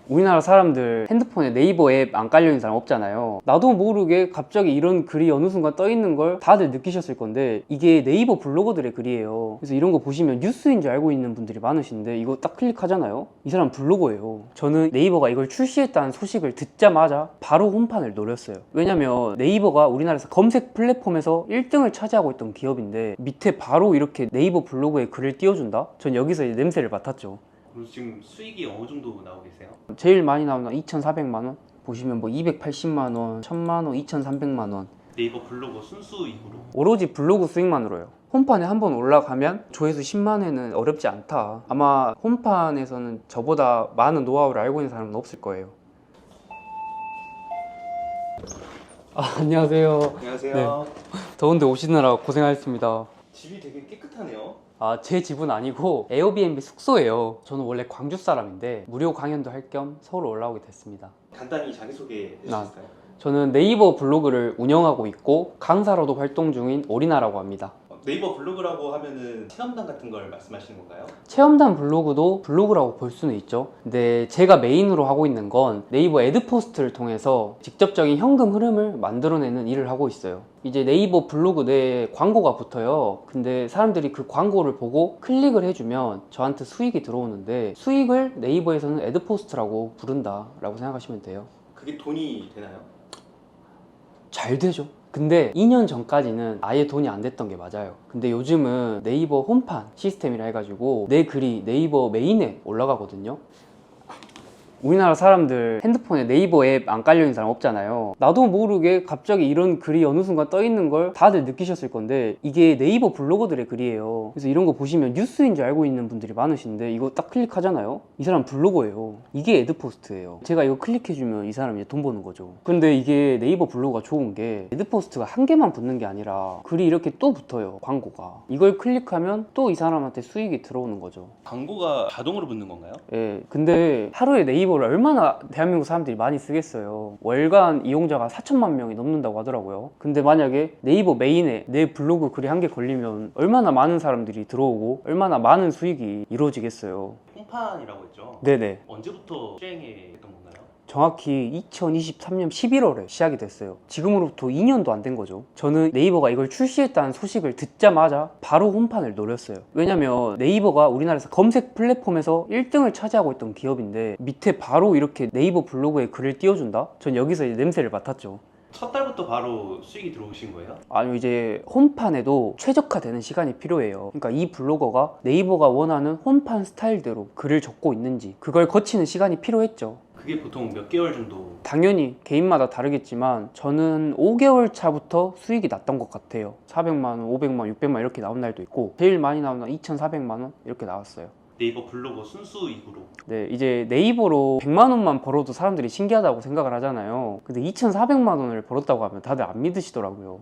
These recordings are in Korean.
우리나라 사람들 핸드폰에 네이버 앱 안 깔려있는 사람 없잖아요. 나도 모르게 갑자기 이런 글이 어느 순간 떠 있는 걸 다들 느끼셨을 건데, 이게 네이버 블로거들의 글이에요. 그래서 이런 거 보시면 뉴스인 줄 알고 있는 분들이 많으신데, 이거 딱 클릭하잖아요. 이 사람 블로거예요. 저는 네이버가 이걸 출시했다는 소식을 듣자마자 바로 홈판을 노렸어요. 왜냐면 네이버가 우리나라에서 검색 플랫폼에서 1등을 차지하고 있던 기업인데, 밑에 바로 이렇게 네이버 블로그에 글을 띄워준다? 전 여기서 이제 냄새를 맡았죠. 그럼 지금 수익이 어느 정도 나오고 계세요? 제일 많이 나오는 2,400만 원? 보시면 뭐 280만 원, 1,000만 원, 2,300만 원. 네이버 블로그 순수익으로. 오로지 블로그 수익만으로요. 홈판에 한번 올라가면 조회수 10만 회는 어렵지 않다. 아마 홈판에서는 저보다 많은 노하우를 알고 있는 사람은 없을 거예요. 안녕하세요. 안녕하세요. 더운데 오시느라 고생하셨습니다. 집이 되게 깨끗하네요. 제 집은 아니고 에어비앤비 숙소예요. 저는 원래 광주 사람인데 무료 강연도 할 겸 서울 올라오게 됐습니다. 간단히 자기소개 해주실까요? 저는 네이버 블로그를 운영하고 있고 강사로도 활동 중인 오리나라고 합니다. 네이버 블로그라고 하면은 체험단 같은 걸 말씀하시는 건가요? 체험단 블로그도 블로그라고 볼 수는 있죠. 근데 제가 메인으로 하고 있는 건 네이버 애드포스트를 통해서 직접적인 현금 흐름을 만들어내는 일을 하고 있어요. 이제 네이버 블로그 내에 광고가 붙어요. 근데 사람들이 그 광고를 보고 클릭을 해주면 저한테 수익이 들어오는데, 수익을 네이버에서는 애드포스트라고 부른다 라고 생각하시면 돼요. 그게 돈이 되나요? 잘 되죠. 근데 2년 전까지는 아예 돈이 안 됐던 게 맞아요. 근데 요즘은 네이버 홈판 시스템이라 해가지고 내 글이 네이버 메인에 올라가거든요. 우리나라 사람들 핸드폰에 네이버 앱 안 깔려있는 사람 없잖아요. 나도 모르게 갑자기 이런 글이 어느 순간 떠 있는 걸 다들 느끼셨을 건데, 이게 네이버 블로거들의 글이에요. 그래서 이런 거 보시면 뉴스인 줄 알고 있는 분들이 많으신데, 이거 딱 클릭하잖아요. 이 사람 블로거예요. 이게 애드포스트예요. 제가 이거 클릭해주면 이 사람이 돈 버는 거죠. 근데 이게 네이버 블로거가 좋은 게 애드포스트가 한 개만 붙는 게 아니라 글이 이렇게 또 붙어요. 광고가. 이걸 클릭하면 또 이 사람한테 수익이 들어오는 거죠. 광고가 자동으로 붙는 건가요? 예, 근데 하루에 네이버를 얼마나 대한민국 사람들이 많이 쓰겠어요. 월간 이용자가 4천만 명이 넘는다고 하더라고요. 근데 만약에 네이버 메인에 내 블로그 글이 한 개 걸리면 얼마나 많은 사람들이 들어오고 얼마나 많은 수익이 이루어지겠어요. 홈판이라고 했죠? 네네. 언제부터 시행이 됐던 건가요? 정확히 2023년 11월에 시작이 됐어요. 지금으로부터 2년도 안 된 거죠. 저는 네이버가 이걸 출시했다는 소식을 듣자마자 바로 홈판을 노렸어요. 왜냐면 네이버가 우리나라에서 검색 플랫폼에서 1등을 차지하고 있던 기업인데, 밑에 바로 이렇게 네이버 블로그에 글을 띄워준다? 전 여기서 이제 냄새를 맡았죠. 첫 달부터 바로 수익이 들어오신 거예요? 아니요, 이제 홈판에도 최적화되는 시간이 필요해요. 그러니까 이 블로거가 네이버가 원하는 홈판 스타일대로 글을 적고 있는지 그걸 거치는 시간이 필요했죠. 그게 보통 몇 개월 정도? 당연히 개인마다 다르겠지만 저는 5개월 차부터 수익이 났던 것 같아요. 400만 원, 500만 원, 600만 원 이렇게 나온 날도 있고, 제일 많이 나온 날 2,400만 원 이렇게 나왔어요. 네이버 블로그 순수익으로. 네, 이제 네이버로 100만 원만 벌어도 사람들이 신기하다고 생각을 하잖아요. 근데 2,400만 원을 벌었다고 하면 다들 안 믿으시더라고요.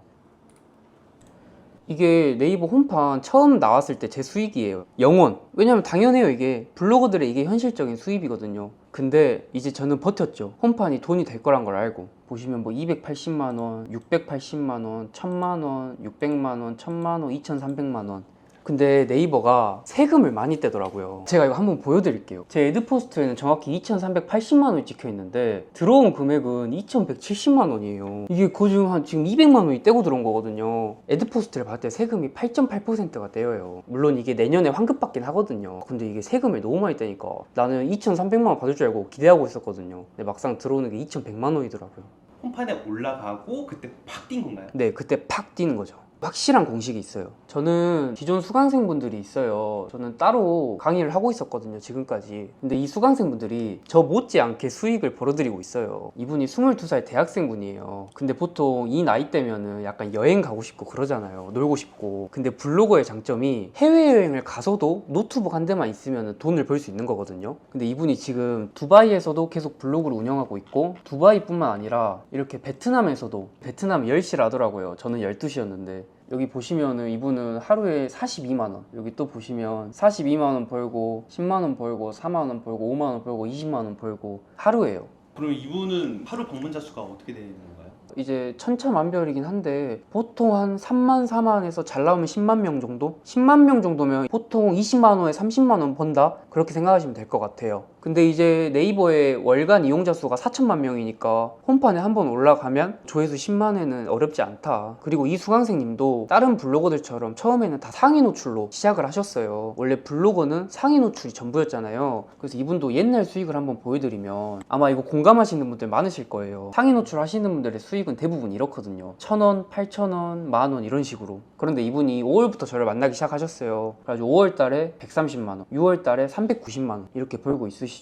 이게 네이버 홈판 처음 나왔을 때 제 수익이에요. 0원. 왜냐면 당연해요. 이게 블로거들의 이게 현실적인 수입이거든요. 근데 이제 저는 버텼죠. 홈판이 돈이 될 거란 걸 알고. 보시면 뭐 280만 원, 680만 원, 1000만 원, 600만 원, 1000만 원, 2300만 원. 근데 네이버가 세금을 많이 떼더라고요. 제가 이거 한번 보여드릴게요. 제 애드포스트에는 정확히 2380만 원이 찍혀 있는데 들어온 금액은 2170만 원이에요. 이게 그중 한 지금 200만 원이 떼고 들어온 거거든요. 애드포스트를 봤을 때 세금이 8.8%가 떼여요. 물론 이게 내년에 환급받긴 하거든요. 근데 이게 세금을 너무 많이 떼니까 나는 2300만 원 받을 줄 알고 기대하고 있었거든요. 근데 막상 들어오는 게 2100만 원이더라고요. 홈판에 올라가고 그때 팍 뛴 건가요? 네, 그때 팍 뛰는 거죠. 확실한 공식이 있어요. 저는 기존 수강생분들이 있어요. 저는 따로 강의를 하고 있었거든요, 지금까지. 근데 이 수강생분들이 저 못지않게 수익을 벌어들이고 있어요. 이분이 22살 대학생분이에요. 근데 보통 이 나이 때면은 약간 여행 가고 싶고 그러잖아요. 놀고 싶고. 근데 블로거의 장점이 해외여행을 가서도 노트북 한 대만 있으면 돈을 벌 수 있는 거거든요. 근데 이분이 지금 두바이에서도 계속 블로그를 운영하고 있고, 두바이뿐만 아니라 이렇게 베트남에서도, 베트남 10시를 하더라고요. 저는 12시였는데 여기 보시면은 이분은 하루에 42만원, 여기 또 보시면 42만원 벌고 10만원 벌고 4만원 벌고 5만원 벌고 20만원 벌고 하루에요. 그럼 이분은 하루 방문자 수가 어떻게 되는 건가요? 이제 천차만별이긴 한데 보통 한 3만 4만에서 잘 나오면 10만 명 정도? 10만 명 정도면 보통 20만 원에 30만 원 번다? 그렇게 생각하시면 될 것 같아요. 근데 이제 네이버의 월간 이용자 수가 4천만 명이니까 홈판에 한번 올라가면 조회수 10만회는 어렵지 않다. 그리고 이 수강생님도 다른 블로거들처럼 처음에는 다 상위 노출로 시작을 하셨어요. 원래 블로거는 상위 노출이 전부였잖아요. 그래서 이분도 옛날 수익을 한번 보여드리면 아마 이거 공감하시는 분들 많으실 거예요. 상위 노출 하시는 분들의 수익은 대부분 이렇거든요. 1,000원, 8,000원, 만원 이런 식으로. 그런데 이분이 5월부터 저를 만나기 시작하셨어요. 그래가지고 5월 달에 130만원, 6월 달에 390만원 이렇게 벌고 있으시죠.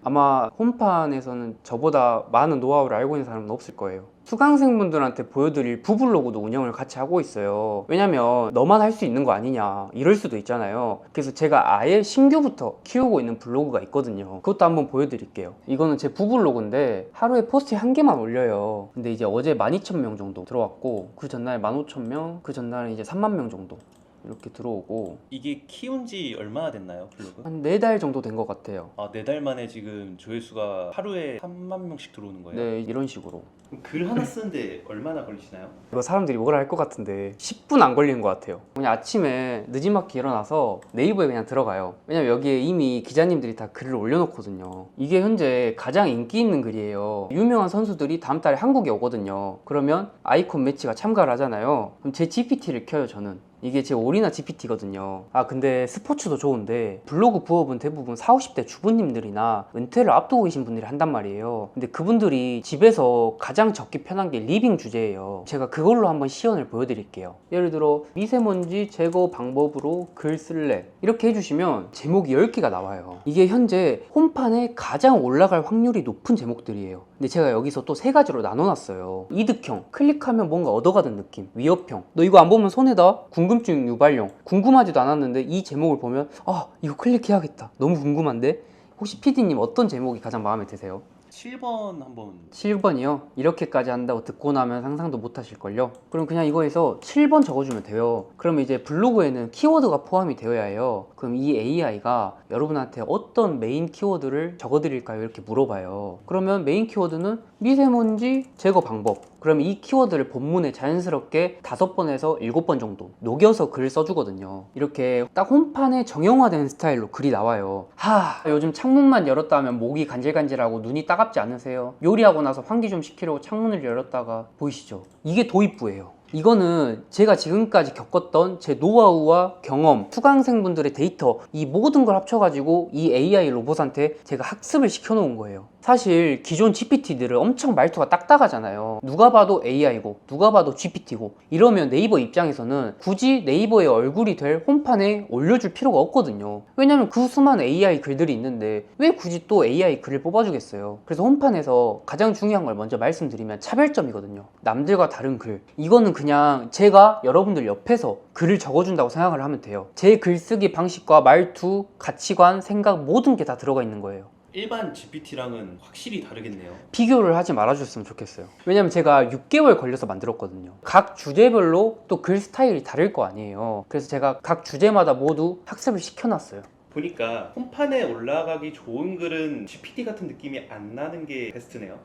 아마 홈판에서는 저보다 많은 노하우를 알고 있는 사람은 없을 거예요. 수강생분들한테 보여드릴 부블로그도 운영을 같이 하고 있어요. 왜냐면 너만 할 수 있는 거 아니냐 이럴 수도 있잖아요. 그래서 제가 아예 신규부터 키우고 있는 블로그가 있거든요. 그것도 한번 보여드릴게요. 이거는 제 부블로그인데 하루에 포스트 한 개만 올려요. 근데 이제 어제 12,000명 정도 들어왔고 그 전날 15,000명, 그 전날은 이제 3만 명 정도 이렇게 들어오고. 이게 키운 지 얼마나 됐나요, 블로그? 한 4달 정도 된 것 같아요. 아, 4달 만에 지금 조회수가 하루에 3만 명씩 들어오는 거예요? 네, 이런 식으로. 그럼 글 하나 쓰는데 얼마나 걸리시나요? 이거 사람들이 뭐라 할 것 같은데 10분 안 걸리는 것 같아요. 그냥 아침에 늦지막히 일어나서 네이버에 그냥 들어가요. 왜냐면 여기에 이미 기자님들이 다 글을 올려놓거든요. 이게 현재 가장 인기 있는 글이에요. 유명한 선수들이 다음 달에 한국에 오거든요. 그러면 아이콘 매치가 참가를 하잖아요. 그럼 제 GPT를 켜요, 저는. 이게 제 올이나 GPT거든요. 아, 근데 스포츠도 좋은데 블로그 부업은 대부분 40, 50대 주부님들이나 은퇴를 앞두고 계신 분들이 한단 말이에요. 근데 그분들이 집에서 가장 적기 편한 게 리빙 주제예요. 제가 그걸로 한번 시연을 보여드릴게요. 예를 들어 미세먼지 제거 방법으로 글 쓸래 이렇게 해주시면 제목이 10개가 나와요. 이게 현재 홈판에 가장 올라갈 확률이 높은 제목들이에요. 근데 제가 여기서 또 3가지로 나눠놨어요. 이득형, 클릭하면 뭔가 얻어가는 느낌. 위협형, 너 이거 안 보면 손해다. 궁금증 유발용, 궁금하지도 않았는데 이 제목을 보면 아, 이거 클릭해야겠다. 너무 궁금한데? 혹시 PD님 어떤 제목이 가장 마음에 드세요? 7번 한번. 7번이요? 이렇게까지 한다고 듣고 나면 상상도 못 하실걸요? 그럼 그냥 이거에서 7번 적어주면 돼요. 그러면 이제 블로그에는 키워드가 포함이 되어야 해요. 그럼 이 AI가 여러분한테 어떤 메인 키워드를 적어드릴까요? 이렇게 물어봐요. 그러면 메인 키워드는 미세먼지 제거 방법. 그러면 이 키워드를 본문에 자연스럽게 5번에서 7번 정도 녹여서 글을 써주거든요. 이렇게 딱 홈판에 정형화된 스타일로 글이 나와요. 요즘 창문만 열었다 하면 목이 간질간질하고 눈이 따갑지 않으세요? 요리하고 나서 환기 좀 시키려고 창문을 열었다가 보이시죠? 이게 도입부예요. 이거는 제가 지금까지 겪었던 제 노하우와 경험, 수강생분들의 데이터 이 모든 걸 합쳐가지고 이 AI 로봇한테 제가 학습을 시켜놓은 거예요. 사실 기존 GPT들은 엄청 말투가 딱딱하잖아요. 누가 봐도 AI고 누가 봐도 GPT고 이러면 네이버 입장에서는 굳이 네이버의 얼굴이 될 홈판에 올려줄 필요가 없거든요. 왜냐면 그 수많은 AI 글들이 있는데 왜 굳이 또 AI 글을 뽑아주겠어요. 그래서 홈판에서 가장 중요한 걸 먼저 말씀드리면 차별점이거든요. 남들과 다른 글. 이거는 그냥 제가 여러분들 옆에서 글을 적어준다고 생각을 하면 돼요. 제 글쓰기 방식과 말투, 가치관, 생각 모든 게 다 들어가 있는 거예요. 일반 GPT랑은 확실히 다르겠네요. 비교를 하지 말아줬으면 좋겠어요. 왜냐면 제가 6개월 걸려서 만들었거든요. 각 주제별로 또 글 스타일이 다를 거 아니에요. 그래서 제가 각 주제마다 모두 학습을 시켜놨어요. 보니까 홈판에 올라가기 좋은 글은 GPT 같은 느낌이 안 나는 게 베스트네요.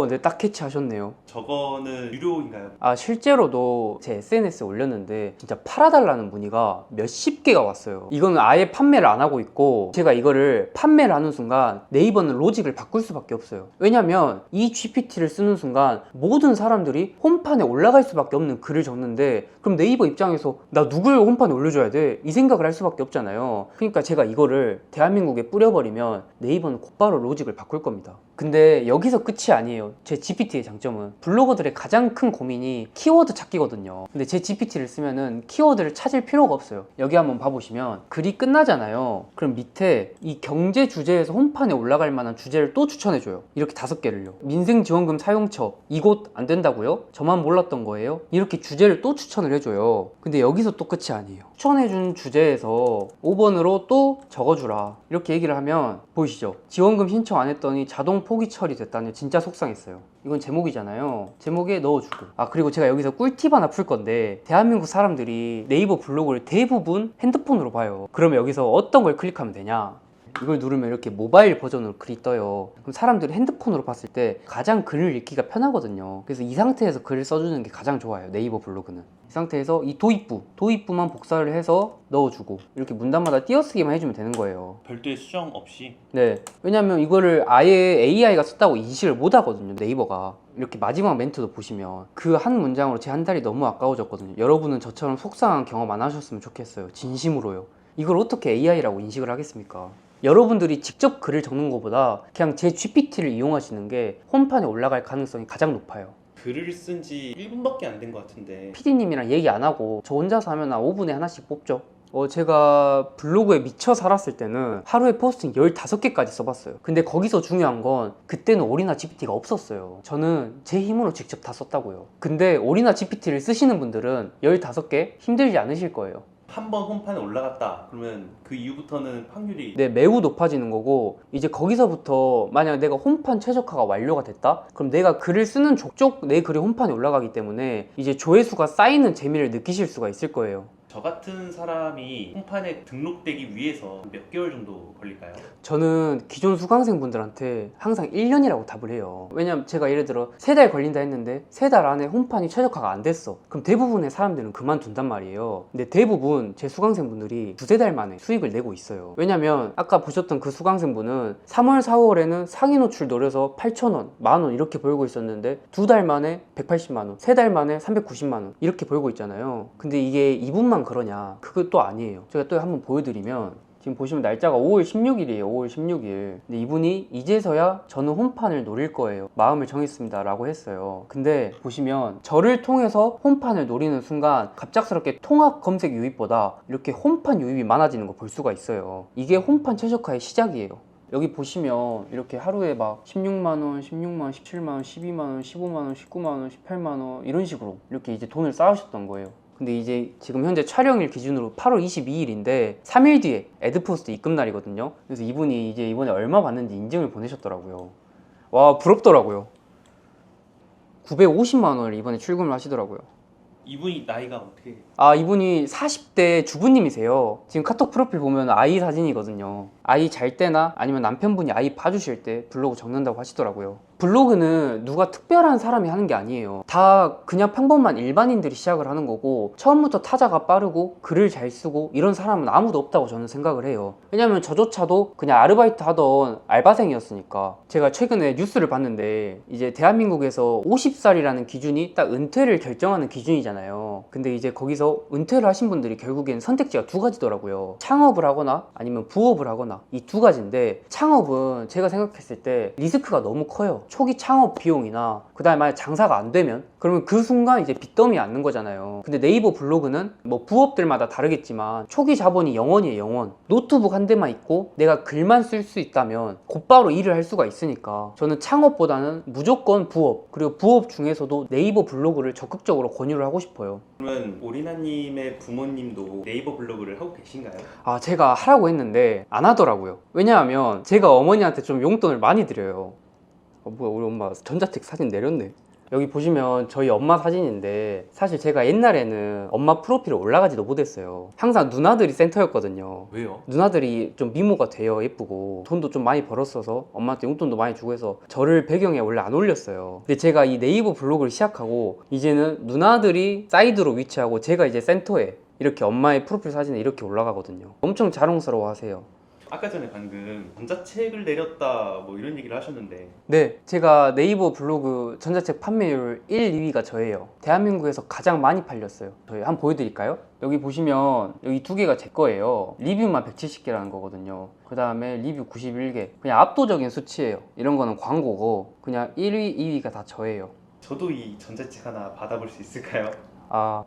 네, 딱 캐치하셨네요. 저거는 유료인가요? 실제로도 제 SNS에 올렸는데 진짜 팔아달라는 문의가 몇십 개가 왔어요. 이거는 아예 판매를 안 하고 있고 제가 이거를 판매를 하는 순간 네이버는 로직을 바꿀 수밖에 없어요. 왜냐면 이 GPT를 쓰는 순간 모든 사람들이 홈판에 올라갈 수밖에 없는 글을 적는데 그럼 네이버 입장에서 나 누굴 홈판에 올려줘야 돼? 이 생각을 할 수밖에 없잖아요. 그러니까 제가 이거를 대한민국에 뿌려버리면 네이버는 곧바로 로직을 바꿀 겁니다. 근데 여기서 끝이 아니에요. 제 GPT의 장점은 블로거들의 가장 큰 고민이 키워드 찾기거든요. 근데 제 GPT를 쓰면은 키워드를 찾을 필요가 없어요. 여기 한번 봐보시면 글이 끝나잖아요. 그럼 밑에 이 경제 주제에서 홈판에 올라갈 만한 주제를 또 추천해줘요. 이렇게 5개를요. 민생지원금 사용처 이곳 안 된다고요? 저만 몰랐던 거예요? 이렇게 주제를 또 추천을 해줘요. 근데 여기서 또 끝이 아니에요. 추천해준 주제에서 5번으로 또 적어주라 이렇게 얘기를 하면 보이시죠? 지원금 신청 안 했더니 자동 포기 처리됐다니 진짜 속상했어요. 이건 제목이잖아요. 제목에 넣어주고. 그리고 제가 여기서 꿀팁 하나 풀 건데 대한민국 사람들이 네이버 블로그를 대부분 핸드폰으로 봐요. 그러면 여기서 어떤 걸 클릭하면 되냐? 이걸 누르면 이렇게 모바일 버전으로 글이 떠요. 그럼 사람들이 핸드폰으로 봤을 때 가장 글을 읽기가 편하거든요. 그래서 이 상태에서 글을 써주는 게 가장 좋아요. 네이버 블로그는. 이 상태에서 이 도입부만 복사를 해서 넣어주고 이렇게 문단마다 띄어쓰기만 해주면 되는 거예요. 별도의 수정 없이. 네, 왜냐면 이거를 아예 AI가 썼다고 인식을 못 하거든요, 네이버가. 이렇게 마지막 멘트도 보시면 그 한 문장으로 제 한 달이 너무 아까워졌거든요. 여러분은 저처럼 속상한 경험 안 하셨으면 좋겠어요. 진심으로요. 이걸 어떻게 AI라고 인식을 하겠습니까? 여러분들이 직접 글을 적는 것보다 그냥 제 GPT를 이용하시는 게 홈판에 올라갈 가능성이 가장 높아요. 글을 쓴 지 1분밖에 안 된 것 같은데 PD님이랑 얘기 안 하고 저 혼자서 하면 한 5분에 하나씩 뽑죠. 제가 블로그에 미쳐 살았을 때는 하루에 포스팅 15개까지 써봤어요. 근데 거기서 중요한 건 그때는 오리나 GPT가 없었어요. 저는 제 힘으로 직접 다 썼다고요. 근데 오리나 GPT를 쓰시는 분들은 15개 힘들지 않으실 거예요. 한 번 홈판에 올라갔다 그러면 그 이후부터는 확률이 네, 매우 높아지는 거고 이제 거기서부터 만약 내가 홈판 최적화가 완료가 됐다? 그럼 내가 글을 쓰는 족족 내 글이 홈판에 올라가기 때문에 이제 조회수가 쌓이는 재미를 느끼실 수가 있을 거예요. 저 같은 사람이 홈판에 등록되기 위해서 몇 개월 정도 걸릴까요? 저는 기존 수강생분들한테 항상 1년이라고 답을 해요. 왜냐면 제가 예를 들어 3달 걸린다 했는데 3달 안에 홈판이 최적화가 안 됐어. 그럼 대부분의 사람들은 그만둔단 말이에요. 근데 대부분 제 수강생분들이 2~3달 만에 수익을 내고 있어요. 왜냐면 아까 보셨던 그 수강생분은 3월, 4월에는 상위 노출 노려서 8,000원, 만원 이렇게 벌고 있었는데 2달 만에 180만원, 3달 만에 390만원 이렇게 벌고 있잖아요. 근데 이게 이분만 그러냐? 그것도 아니에요. 제가 또 한번 보여드리면 지금 보시면 날짜가 5월 16일이에요. 5월 16일. 근데 이분이 이제서야 저는 홈판을 노릴 거예요. 마음을 정했습니다. 라고 했어요. 근데 보시면 저를 통해서 홈판을 노리는 순간 갑작스럽게 통합 검색 유입보다 이렇게 홈판 유입이 많아지는 거 볼 수가 있어요. 이게 홈판 최적화의 시작이에요. 여기 보시면 이렇게 하루에 막 16만원, 16만원, 17만원, 12만원, 15만원, 19만원, 18만원 이런 식으로 이렇게 이제 돈을 쌓으셨던 거예요. 근데 이제 지금 현재 촬영일 기준으로 8월 22일인데 3일 뒤에 애드포스트 입금 날이거든요. 그래서 이분이 이제 이번에 얼마 받는지 인증을 보내셨더라고요. 와, 부럽더라고요. 950만 원을 이번에 출금을 하시더라고요. 이분이 나이가 어떻게? 이분이 40대 주부님이세요. 지금 카톡 프로필 보면 아이 사진이거든요. 아이 잘 때나 아니면 남편분이 아이 봐주실 때 블로그 적는다고 하시더라고요. 블로그는 누가 특별한 사람이 하는 게 아니에요. 다 그냥 평범한 일반인들이 시작을 하는 거고 처음부터 타자가 빠르고 글을 잘 쓰고 이런 사람은 아무도 없다고 저는 생각을 해요. 왜냐면 저조차도 그냥 아르바이트 하던 알바생이었으니까. 제가 최근에 뉴스를 봤는데 이제 대한민국에서 50살이라는 기준이 딱 은퇴를 결정하는 기준이잖아요. 근데 이제 거기서 은퇴를 하신 분들이 결국엔 선택지가 2가지더라고요. 창업을 하거나 아니면 부업을 하거나 이 2가지인데 창업은 제가 생각했을 때 리스크가 너무 커요. 초기 창업 비용이나 그 다음에 만약 장사가 안 되면 그러면 그 순간 이제 빚더미에 앉는 거잖아요. 근데 네이버 블로그는 뭐 부업들마다 다르겠지만 초기 자본이 0원이에요. 0원. 노트북 한 대만 있고 내가 글만 쓸 수 있다면 곧바로 일을 할 수가 있으니까 저는 창업보다는 무조건 부업, 그리고 부업 중에서도 네이버 블로그를 적극적으로 권유를 하고 싶어요. 그러면 오리나님의 부모님도 네이버 블로그를 하고 계신가요? 제가 하라고 했는데 안 하더라고요. 왜냐하면 제가 어머니한테 좀 용돈을 많이 드려요. 뭐야, 우리 엄마 전자책 사진 내렸네. 여기 보시면 저희 엄마 사진인데 사실 제가 옛날에는 엄마 프로필에 올라가지도 못했어요. 항상 누나들이 센터였거든요. 왜요? 누나들이 좀 미모가 돼요. 예쁘고 돈도 좀 많이 벌었어서 엄마한테 용돈도 많이 주고 해서 저를 배경에 원래 안 올렸어요. 근데 제가 이 네이버 블로그를 시작하고 이제는 누나들이 사이드로 위치하고 제가 이제 센터에 이렇게 엄마의 프로필 사진에 이렇게 올라가거든요. 엄청 자랑스러워 하세요. 아까 전에 방금 전자책을 내렸다 뭐 이런 얘기를 하셨는데 네, 제가 네이버 블로그 전자책 판매율 1, 2위가 저예요. 대한민국에서 가장 많이 팔렸어요. 저희 한번 보여드릴까요? 여기 보시면 여기 2개가 제 거예요. 리뷰만 170개라는 거거든요. 그 다음에 리뷰 91개. 그냥 압도적인 수치예요. 이런 거는 광고고 그냥 1위, 2위가 다 저예요. 저도 이 전자책 하나 받아볼 수 있을까요?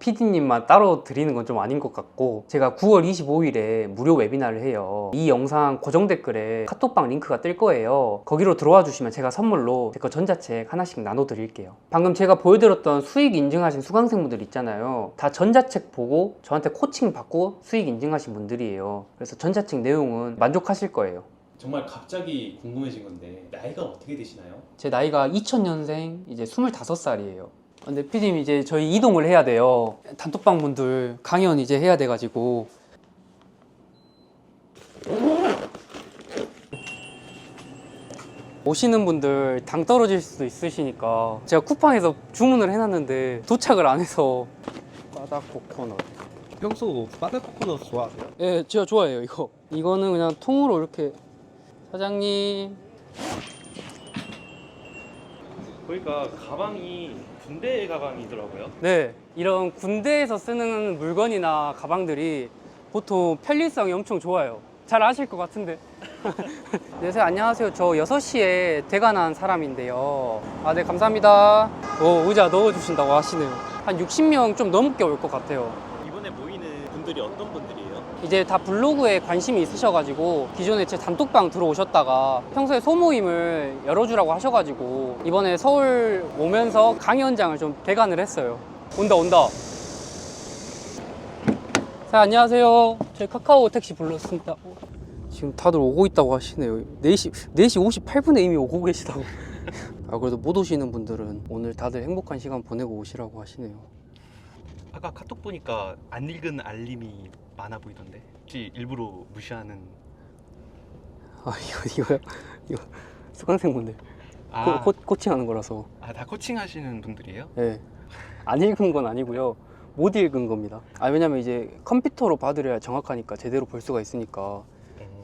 PD님만 따로 드리는 건 좀 아닌 것 같고 제가 9월 25일에 무료 웨비나를 해요. 이 영상 고정 댓글에 카톡방 링크가 뜰 거예요. 거기로 들어와 주시면 제가 선물로 제 거 전자책 하나씩 나눠 드릴게요. 방금 제가 보여드렸던 수익 인증하신 수강생분들 있잖아요. 다 전자책 보고 저한테 코칭 받고 수익 인증하신 분들이에요. 그래서 전자책 내용은 만족하실 거예요. 정말 갑자기 궁금해진 건데 나이가 어떻게 되시나요? 제 나이가 2000년생 이제 25살이에요. 근데 피디님 이제 저희 이동을 해야 돼요. 단톡방 분들 강연 이제 해야 돼가지고 오시는 분들 당 떨어질 수도 있으시니까 제가 쿠팡에서 주문을 해놨는데 도착을 안 해서 바다 코코넛. 평소 바다 코코넛 좋아하세요? 예, 제가 좋아해요 이거. 이거는 그냥 통으로 이렇게. 사장님. 보니까 가방이 군대 가방이더라고요. 네, 이런 군대에서 쓰는 물건이나 가방들이 보통 편리성이 엄청 좋아요. 잘 아실 것 같은데. 네, 안녕하세요. 저 6시에 대관한 사람인데요. 아, 네, 감사합니다. 의자 넣어주신다고 하시네요. 한 60명 좀 넘게 올 것 같아요. 이번에 모이는 분들이 어떤 분들이에요? 이제 다 블로그에 관심이 있으셔가지고 기존에 제 단톡방 들어오셨다가 평소에 소모임을 열어주라고 하셔가지고 이번에 서울 오면서 강의 현장을 좀 대관을 했어요. 온다. 자, 안녕하세요. 저희 카카오 택시 불렀습니다. 지금 다들 오고 있다고 하시네요. 4시 58분에 이미 오고 계시다고. 아, 그래도 못 오시는 분들은 오늘 다들 행복한 시간 보내고 오시라고 하시네요. 아까 카톡 보니까 안 읽은 알림이 많아 보이던데 혹시 일부러 무시하는? 아, 이거요? 이거 수강생분들 코칭하는 거라서. 다 코칭하시는 분들이에요? 네. 안 읽은 건 아니고요. 못 읽은 겁니다. 왜냐면 이제 컴퓨터로 봐드려야 정확하니까 제대로 볼 수가 있으니까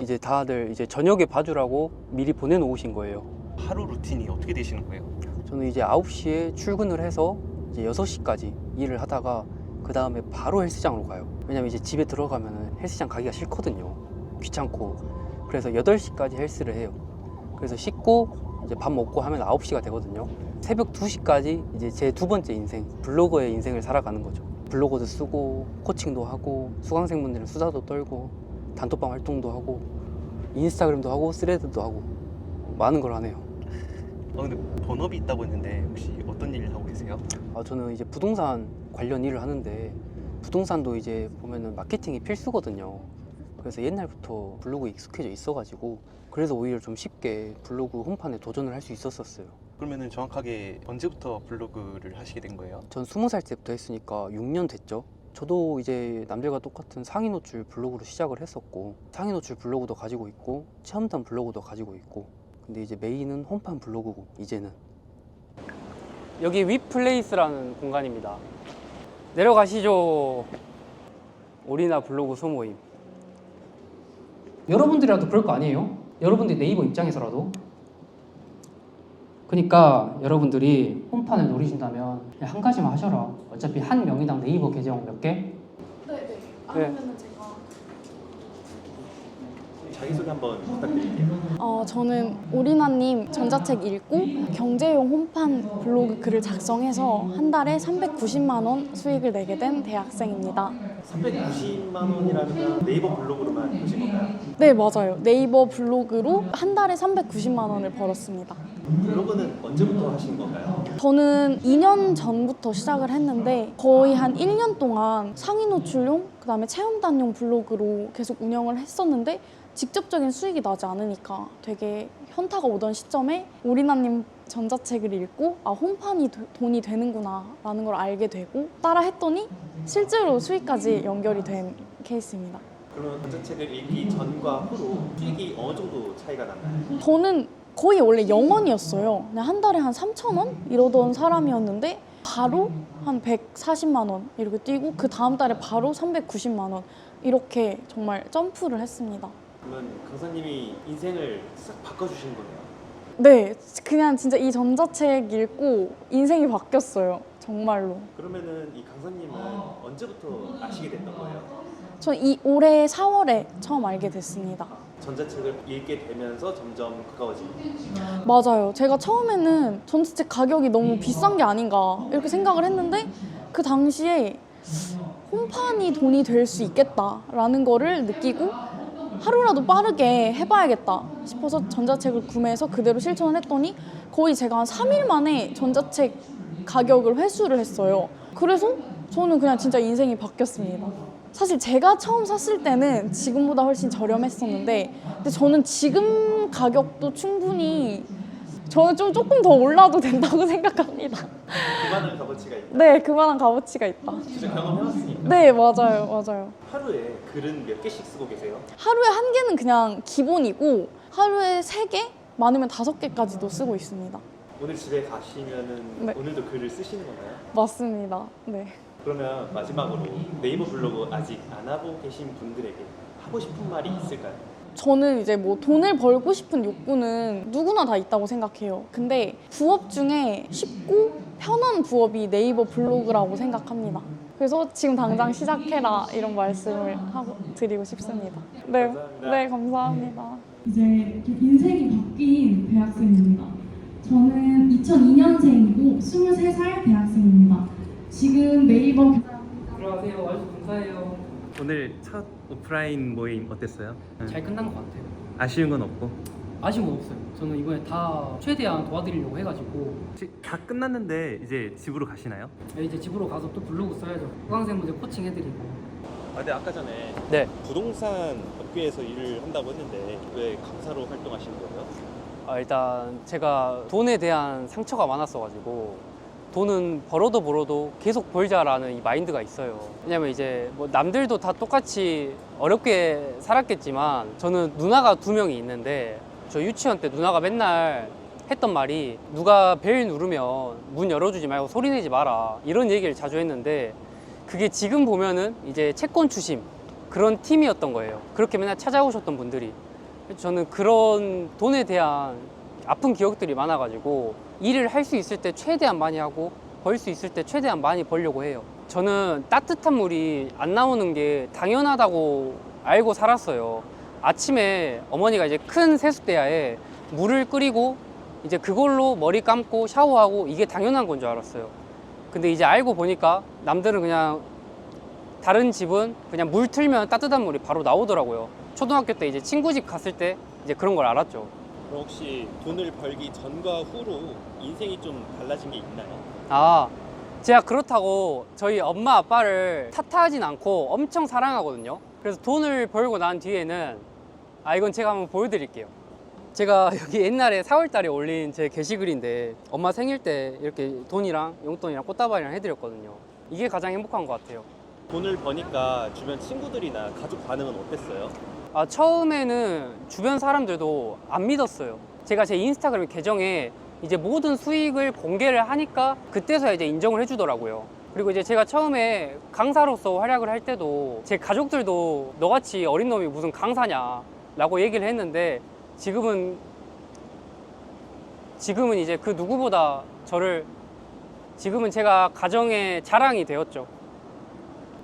이제 다들 이제 저녁에 봐주라고 미리 보내놓으신 거예요. 하루 루틴이 어떻게 되시는 거예요? 저는 이제 9시에 출근을 해서 이제 6시까지 일을 하다가 그 다음에 바로 헬스장으로 가요. 왜냐면 이제 집에 들어가면 헬스장 가기가 싫거든요. 귀찮고. 그래서 8시까지 헬스를 해요. 그래서 씻고 이제 밥 먹고 하면 9시가 되거든요. 새벽 2시까지 이제 제 두 번째 인생, 블로거의 인생을 살아가는 거죠. 블로거도 쓰고 코칭도 하고 수강생분들이랑 수다도 떨고 단톡방 활동도 하고 인스타그램도 하고 스레드도 하고 많은 걸 하네요. 근데 본업이 있다고 했는데 혹시 어떤 일을 하고 계세요? 저는 이제 부동산 관련 일을 하는데 부동산도 이제 보면은 마케팅이 필수거든요. 그래서 옛날부터 블로그에 익숙해져 있어가지고 그래서 오히려 좀 쉽게 블로그 홈판에 도전을 할 수 있었어요. 그러면은 정확하게 언제부터 블로그를 하시게 된 거예요? 전 20살 때부터 했으니까 6년 됐죠. 저도 이제 남들과 똑같은 상위 노출 블로그로 시작을 했었고 상위 노출 블로그도 가지고 있고 체험단 블로그도 가지고 있고 근데 이제 메인은 홈판 블로그고 이제는 여기 윗플레이스라는 공간입니다. 내려가시죠. 오리나 블로그 소모임. 여러분들이라도 그럴 거 아니에요? 여러분들 네이버 입장에서라도. 그러니까 여러분들이 홈판을 노리신다면 그냥 한 가지만 하셔라. 어차피 한 명이당 네이버 계정 몇 개? 네네. 아니면은 제가 자기소개 한번 부탁드릴게요. 저는 오리나님 전자책 읽고 경제용 홈판 블로그 글을 작성해서 한 달에 390만 원 수익을 내게 된 대학생입니다. 390만 원이라면 네이버 블로그로만 보신 건가요? 네, 맞아요. 네이버 블로그로 한 달에 390만 원을 벌었습니다. 블로그는 언제부터 하신 건가요? 저는 2년 전부터 시작을 했는데 거의 한 1년 동안 상위 노출용, 그다음에 체험단용 블로그로 계속 운영을 했었는데 직접적인 수익이 나지 않으니까 되게 현타가 오던 시점에 오리나님 전자책을 읽고 홈판이 돈이 되는구나 라는 걸 알게 되고 따라 했더니 실제로 수익까지 연결이 된 케이스입니다. 그러면 전자책을 읽기 전과 후로 수익이 어느 정도 차이가 나나요? 저는 거의 원래 0원이었어요. 그냥 한 달에 한 3,000원 이러던 사람이었는데 바로 한 140만 원 이렇게 뛰고 그 다음 달에 바로 390만 원 이렇게 정말 점프를 했습니다. 그러면 강사님이 인생을 싹 바꿔주신 거네요. 네, 그냥 진짜 이 전자책 읽고 인생이 바뀌었어요. 정말로. 그러면은 이 강사님은 언제부터 아시게 됐던 거예요? 저 올해 4월에 처음 알게 됐습니다. 전자책을 읽게 되면서 점점 가까워지고. 맞아요. 제가 처음에는 전자책 가격이 너무 비싼 게 아닌가 이렇게 생각을 했는데 그 당시에 홈판이 돈이 될 수 있겠다라는 거를 느끼고 하루라도 빠르게 해봐야겠다 싶어서 전자책을 구매해서 그대로 실천을 했더니 거의 제가 한 3일 만에 전자책 가격을 회수를 했어요. 그래서 저는 그냥 진짜 인생이 바뀌었습니다. 사실 제가 처음 샀을 때는 지금보다 훨씬 저렴했었는데 근데 저는 지금 가격도 충분히 저는 좀 조금 더 올라도 된다고 생각합니다. 그만한 값어치가 있다. 네, 그만한 값어치가 있다. 진짜 경험해왔으니까. 네, 맞아요. 하루에 글은 몇 개씩 쓰고 계세요? 하루에 한 개는 그냥 기본이고 하루에 3개 많으면 5개까지도 쓰고 있습니다. 오늘 집에 가시면은 네. 오늘도 글을 쓰시는 건가요? 맞습니다. 네. 그러면 마지막으로 네이버 블로그 아직 안 하고 계신 분들에게 하고 싶은 말이 있을까요? 저는 이제 뭐 돈을 벌고 싶은 욕구는 누구나 다 있다고 생각해요. 근데 부업 중에 쉽고 편한 부업이 네이버 블로그라고 생각합니다. 그래서 지금 당장 시작해라 이런 말씀을 드리고 싶습니다. 네, 감사합니다. 네, 감사합니다. 이제 이렇게 인생이 바뀐 대학생입니다. 저는 2002년생이고 23살 대학생입니다. 지금 네이버 들어가세요. 와주셔서 감사해요. 오늘 첫 오프라인 모임 어땠어요? 잘 끝난 것 같아요. 아쉬운 건 없고? 아쉬운 건 없어요. 저는 이번에 다 최대한 도와드리려고 해가지고 혹시 다 끝났는데 이제 집으로 가시나요? 이제 집으로 가서 또 블로그 써야죠. 수강생분들 코칭해드리고. 근데 아까 전에 네. 부동산 업계에서 일을 한다고 했는데 왜 강사로 활동하시는 거예요? 일단 제가 돈에 대한 상처가 많았어가지고 돈은 벌어도 계속 벌자라는 이 마인드가 있어요. 왜냐면 이제 뭐 남들도 다 똑같이 어렵게 살았겠지만 저는 누나가 2명이 있는데 저 유치원 때 누나가 맨날 했던 말이 누가 벨 누르면 문 열어주지 말고 소리 내지 마라 이런 얘기를 자주 했는데 그게 지금 보면은 이제 채권 추심 그런 팀이었던 거예요. 그렇게 맨날 찾아오셨던 분들이. 저는 그런 돈에 대한 아픈 기억들이 많아가지고 일을 할 수 있을 때 최대한 많이 하고 벌 수 있을 때 최대한 많이 벌려고 해요. 저는 따뜻한 물이 안 나오는 게 당연하다고 알고 살았어요. 아침에 어머니가 이제 큰 세숫대야에 물을 끓이고 이제 그걸로 머리 감고 샤워하고 이게 당연한 건 줄 알았어요. 근데 이제 알고 보니까 남들은 그냥 다른 집은 그냥 물 틀면 따뜻한 물이 바로 나오더라고요. 초등학교 때 이제 친구 집 갔을 때 이제 그런 걸 알았죠. 그럼 혹시 돈을 벌기 전과 후로 인생이 좀 달라진 게 있나요? 제가 그렇다고 저희 엄마 아빠를 탓하진 않고 엄청 사랑하거든요. 그래서 돈을 벌고 난 뒤에는 이건 제가 한번 보여드릴게요. 제가 여기 옛날에 4월 달에 올린 제 게시글인데 엄마 생일 때 이렇게 돈이랑 용돈이랑 꽃다발이랑 해드렸거든요. 이게 가장 행복한 것 같아요. 돈을 버니까 주변 친구들이나 가족 반응은 어땠어요? 처음에는 주변 사람들도 안 믿었어요. 제가 제 인스타그램 계정에 이제 모든 수익을 공개를 하니까 그때서야 이제 인정을 해주더라고요. 그리고 이제 제가 처음에 강사로서 활약을 할 때도 제 가족들도 너같이 어린 놈이 무슨 강사냐 라고 얘기를 했는데 지금은 이제 그 누구보다 지금은 제가 가정의 자랑이 되었죠.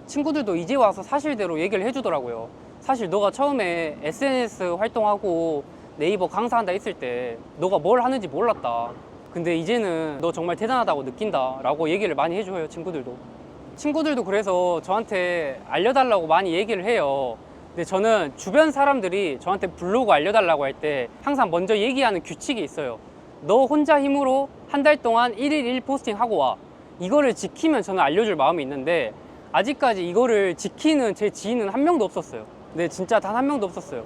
친구들도 이제 와서 사실대로 얘기를 해주더라고요. 사실 너가 처음에 SNS 활동하고 네이버 강사한다 했을 때 너가 뭘 하는지 몰랐다. 근데 이제는 너 정말 대단하다고 느낀다 라고 얘기를 많이 해줘요. 친구들도 그래서 저한테 알려달라고 많이 얘기를 해요. 근데 저는 주변 사람들이 저한테 블로그 알려달라고 할 때 항상 먼저 얘기하는 규칙이 있어요. 너 혼자 힘으로 한 달 동안 1일 1포스팅 하고 와. 이거를 지키면 저는 알려줄 마음이 있는데 아직까지 이거를 지키는 제 지인은 한 명도 없었어요. 네, 진짜 단 한 명도 없었어요.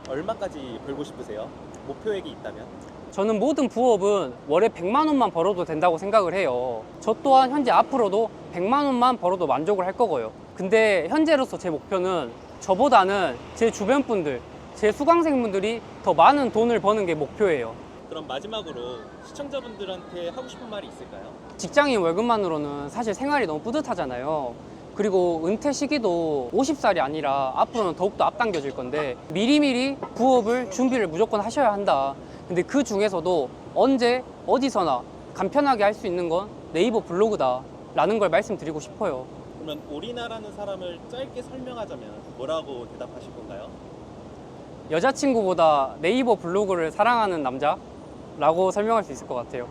얼마까지 벌고 싶으세요? 목표액이 있다면? 저는 모든 부업은 월에 100만 원만 벌어도 된다고 생각을 해요. 저 또한 현재 앞으로도 100만 원만 벌어도 만족을 할 거고요. 근데 현재로서 제 목표는 저보다는 제 주변 분들, 제 수강생분들이 더 많은 돈을 버는 게 목표예요. 그럼 마지막으로 시청자분들한테 하고 싶은 말이 있을까요? 직장인 월급만으로는 사실 생활이 너무 뿌듯하잖아요. 그리고 은퇴 시기도 50살이 아니라 앞으로는 더욱더 앞당겨질 건데 미리미리 부업을 준비를 무조건 하셔야 한다. 근데 그 중에서도 언제 어디서나 간편하게 할 수 있는 건 네이버 블로그다 라는 걸 말씀드리고 싶어요. 그러면 오리나라는 사람을 짧게 설명하자면 뭐라고 대답하실 건가요? 여자친구보다 네이버 블로그를 사랑하는 남자라고 설명할 수 있을 것 같아요.